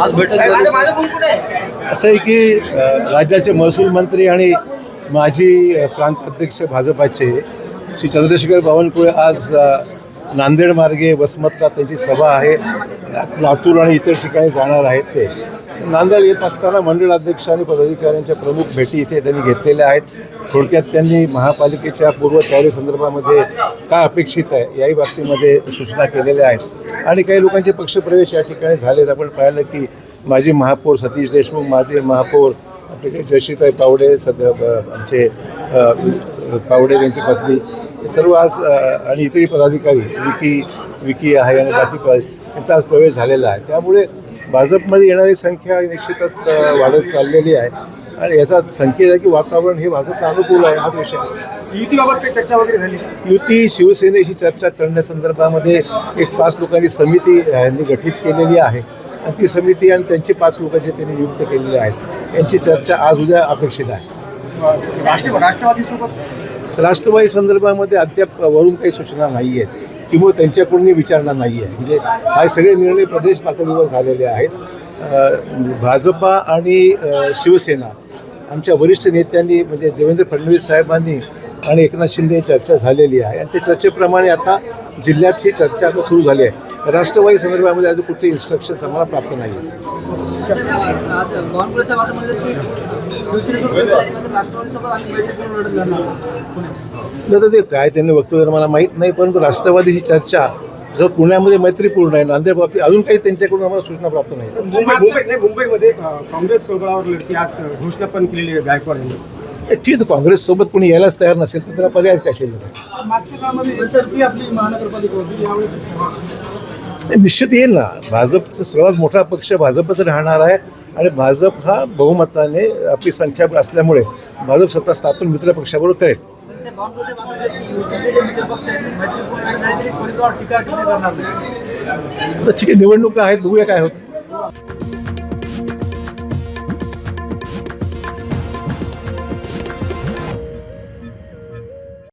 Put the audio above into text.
आज बैठक असं आहे की राज्याचे महसूल मंत्री आणि माजी प्रांत अध्यक्ष भाजपाचे श्री चंद्रशेखर बावनकुळे आज नांदेड मार्गे वसमतला त्यांची सभा आहे. लातूर आणि इतर ठिकाणी जाणार आहेत. ते नांदेड येत असताना मंडळ अध्यक्ष आणि पदाधिकाऱ्यांच्या प्रमुख भेटी इथे त्यांनी घेतलेल्या आहेत. थोडक्यात त्यांनी महापालिकेच्या पूर्व तयारी संदर्भामध्ये काय अपेक्षित आहे याही बाबतीमध्ये सूचना केलेल्या आहेत आणि काही लोकांचे पक्षप्रवेश या ठिकाणी झालेत. आपण पाहिलं की माजी महापौर सतीश देशमुख, माजी महापौर आपले जयश्रीताई पावडे, सध्या आमचे पावडे त्यांची पत्नी, सर्व आज आणि इतरही पदाधिकारी विकी आहे आणि बाकी यांचा आज प्रवेश झालेला आहे. त्यामुळे भाजपमध्ये येणारी संख्या निश्चितच वाढत चाललेली आहे आणि याचा संकेत आहे की वातावरण हे भाजपला अनुकूल आहे. हा विषय युतीबाबत काही चर्चा वगैरे झाली? युती शिवसेनेशी चर्चा करण्यासंदर्भामध्ये एक 5 लोकांची समिती यांनी गठीत केलेली आहे आणि ती समिती आणि त्यांचे 5 लोक जे त्यांनी नियुक्त केलेले आहेत यांची चर्चा आज उद्या अपेक्षित आहे. राष्ट्रवादी संदर्भामध्ये अद्याप वरून काही सूचना नाही आहेत किंवा त्यांच्याकडूनही विचारणा नाही आहे. म्हणजे हा सगळे निर्णय प्रदेश पातळीवर झालेले आहेत. भाजपा आणि शिवसेना आमच्या वरिष्ठ नेत्यांनी म्हणजे देवेंद्र फडणवीस साहेबांनी आणि एकनाथ शिंदे चर्चा झालेली आहे आणि त्या चर्चेप्रमाणे आता जिल्ह्यात ही चर्चा आता सुरू झाली आहे. राष्ट्रवादी संदर्भामध्ये अजून कुठे इन्स्ट्रक्शन्स आम्हाला प्राप्त नाही आहेत. आता ते काय त्यांनी वक्तव्य मला माहीत नाही, परंतु राष्ट्रवादीची चर्चा जर पुण्यामध्ये मैत्रीपूर्ण आहे, नांदेड बाबतीत अजून काही त्यांच्याकडून आम्हाला सूचना प्राप्त नाही. मुंबईमध्ये काँग्रेस सोबळावर लढती आज घोषणा पण केलेली आहे गायकवाड यांनी. ठीक, काँग्रेससोबत कोणी यायलाच तयार नसेल तर त्याला पर्यायच काय शिल्लक आहे? मागच्या काळामध्ये आपली महानगरपालिका होती, यावेळेस निश्चित येईल ना. भाजपचा सर्वात मोठा पक्ष भाजपच राहणार आहे आणि भाजप हा बहुमताने आपली संख्या असल्यामुळे भाजप सत्ता स्थापन मित्र पक्षाबरोबर करेल. तर ठीक आहे, निवडणुका आहेत, बघूया काय होतं.